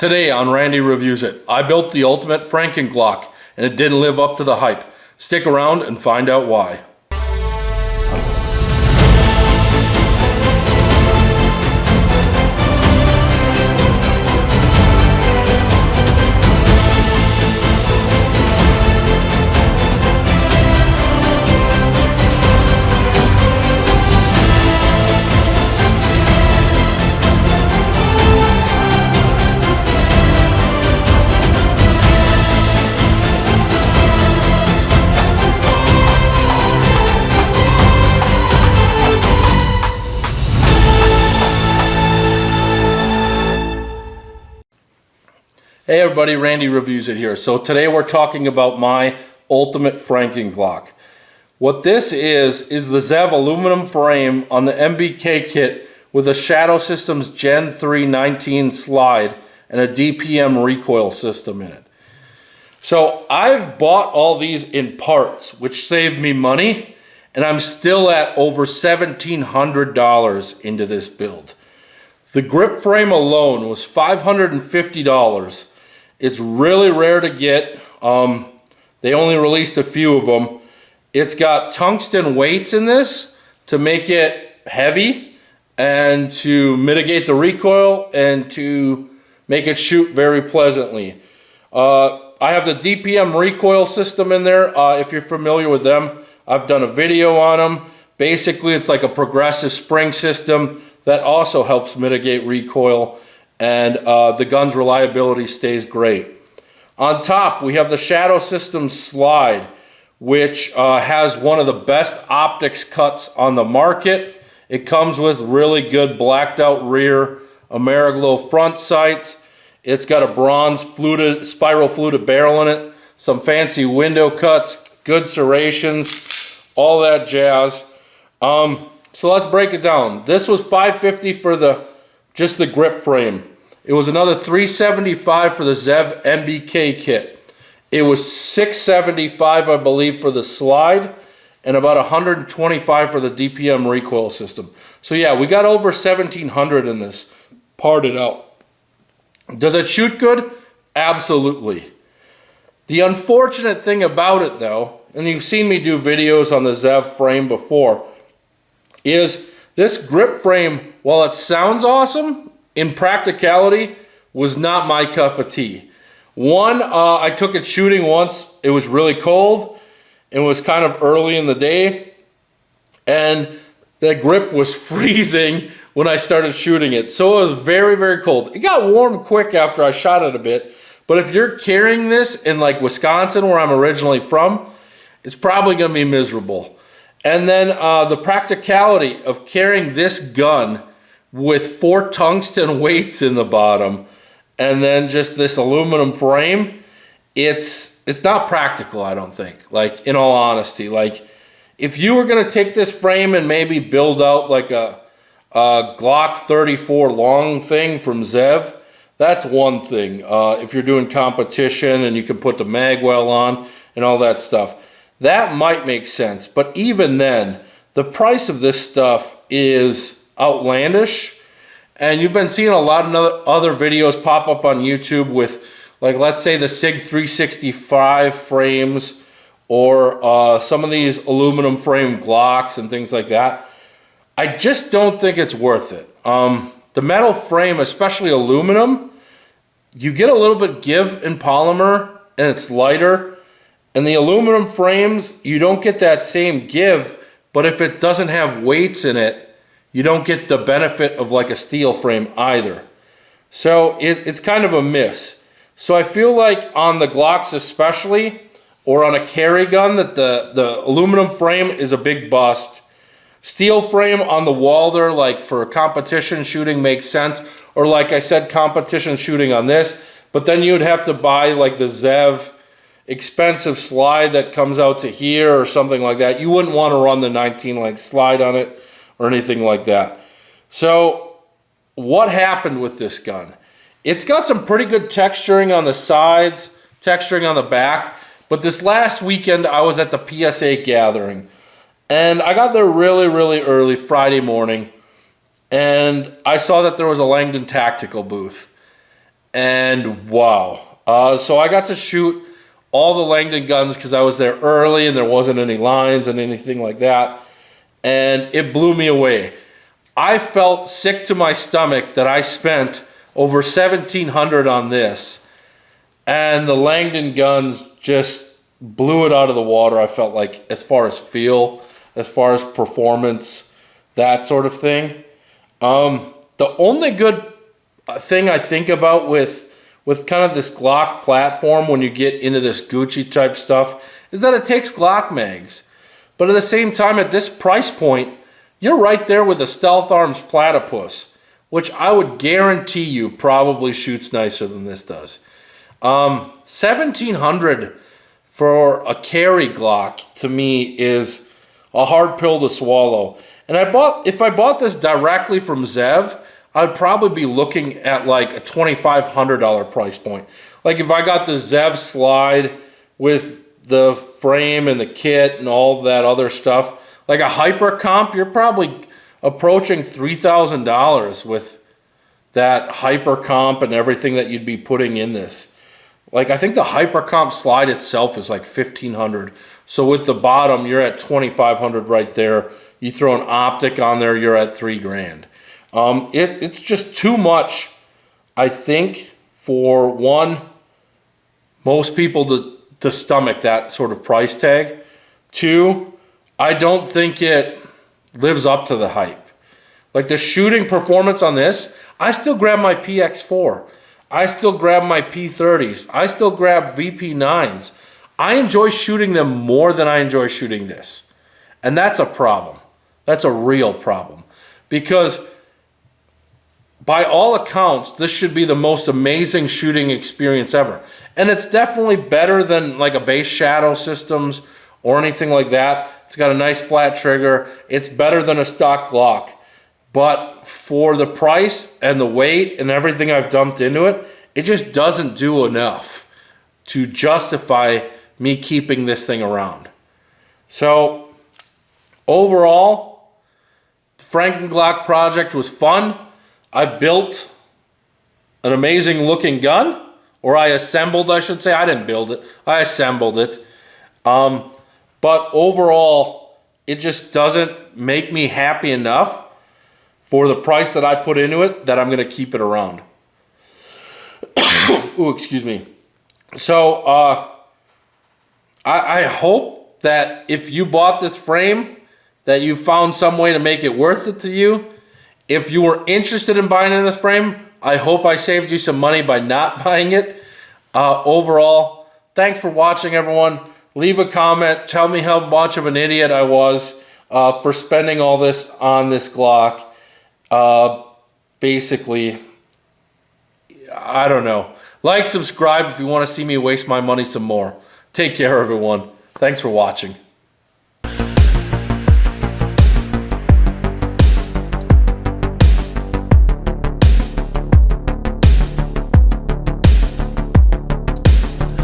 Today on Randy Reviews It, I built the ultimate Franken Glock and it didn't live up to the hype. Stick around and find out why. Hey everybody, Randy Reviews It here. So today we're talking about my ultimate Franken Glock. What this is the ZEV aluminum frame on the MBK kit with a Shadow Systems Gen 3 19 slide and a DPM recoil system in it. So I've bought all these in parts, which saved me money, and I'm still at over $1,700 into this build. The grip frame alone was $550. It's really rare to get. They only released a few of them. It's got tungsten weights in this to make it heavy and to mitigate the recoil and to make it shoot very pleasantly. I have the DPM recoil system in there. If you're familiar with them, I've done a video on them. Basically, it's like a progressive spring system that also helps mitigate recoil, and the gun's reliability stays great. On top, we have the Shadow Systems slide, which has one of the best optics cuts on the market. It comes with really good blacked out rear Ameriglow front sights. It's got a bronze spiral fluted barrel in it, some fancy window cuts, good serrations, all that jazz. So let's break it down. This was $550 for just the grip frame. It was another $375 for the ZEV MBK kit. It was $675, I believe, for the slide, and about $125 for the DPM recoil system. So yeah, we got over $1,700 in this, parted out. Does it shoot good? Absolutely. The unfortunate thing about it though, and you've seen me do videos on the ZEV frame before, is this grip frame, while it sounds awesome, in practicality was not my cup of tea. One, I took it shooting once. It was really cold. It was kind of early in the day, and the grip was freezing when I started shooting it. So it was very, very cold. It got warm quick after I shot it a bit, but if you're carrying this in like Wisconsin, where I'm originally from, it's probably gonna be miserable. And then the practicality of carrying this gun with 4 tungsten weights in the bottom and then just this aluminum frame, it's not practical, I don't think. Like, in all honesty, like if you were gonna take this frame and maybe build out like a Glock 34 long thing from ZEV, that's one thing. If you're doing competition and you can put the magwell on and all that stuff, that might make sense. But even then, the price of this stuff is outlandish, and you've been seeing a lot of other videos pop up on YouTube with, like, let's say the SIG 365 frames or some of these aluminum frame Glocks and things like that. I just don't think it's worth it. The metal frame, especially aluminum, you get a little bit give in polymer and it's lighter, and the aluminum frames, you don't get that same give, but if it doesn't have weights in it, you don't get the benefit of like a steel frame either. So it's kind of a miss. So I feel like on the Glocks especially, or on a carry gun, that the aluminum frame is a big bust. Steel frame on the wall there, like for competition shooting, makes sense. Or like I said, competition shooting on this. But then you'd have to buy like the ZEV expensive slide that comes out to here or something like that. You wouldn't want to run the 19 like slide on it or anything like that. So what happened with this gun? It's got some pretty good texturing on the sides, texturing on the back, but this last weekend I was at the PSA gathering, and I got there really, really early Friday morning, and I saw that there was a Langdon Tactical booth. and wow. So I got to shoot all the Langdon guns because I was there early and there wasn't any lines and anything like that. And it blew me away. I felt sick to my stomach that I spent over $1,700 on this. And the Langdon guns just blew it out of the water, I felt like, as far as feel, as far as performance, that sort of thing. The only good thing I think about with kind of this Glock platform when you get into this Gucci type stuff is that it takes Glock mags. But at the same time, at this price point, you're right there with the Stealth Arms Platypus, which I would guarantee you probably shoots nicer than this does. $1,700 for a carry Glock to me is a hard pill to swallow. And if I bought this directly from Zev, I'd probably be looking at like a $2,500 price point. Like if I got the Zev slide with the frame and the kit and all that other stuff, like a hyper comp, you're probably approaching $3,000 with that hyper comp and everything that you'd be putting in this. Like I think the hyper comp slide itself is like $1,500. So with the bottom, you're at $2,500 right there. You throw an optic on there, you're at $3,000. It's just too much, I think, for most people to stomach that sort of price tag. Two, I don't think it lives up to the hype. Like the shooting performance on this, I still grab my PX4. I still grab my P30s. I still grab VP9s. I enjoy shooting them more than I enjoy shooting this. And that's a problem. That's a real problem. Because by all accounts, this should be the most amazing shooting experience ever. And it's definitely better than like a base Shadow Systems or anything like that. It's got a nice flat trigger. It's better than a stock Glock. But for the price and the weight and everything I've dumped into it, it just doesn't do enough to justify me keeping this thing around. So overall, the Franken Glock project was fun. I built an amazing looking gun, or I assembled, I should say. I didn't build it. I assembled it. But overall, it just doesn't make me happy enough for the price that I put into it that I'm going to keep it around. Ooh, excuse me. So I hope that if you bought this frame, that you found some way to make it worth it to you. If you were interested in buying in this frame, I hope I saved you some money by not buying it. Overall, thanks for watching, everyone. Leave a comment. Tell me how much of an idiot I was for spending all this on this Glock. Basically, I don't know. Like, subscribe if you want to see me waste my money some more. Take care, everyone. Thanks for watching.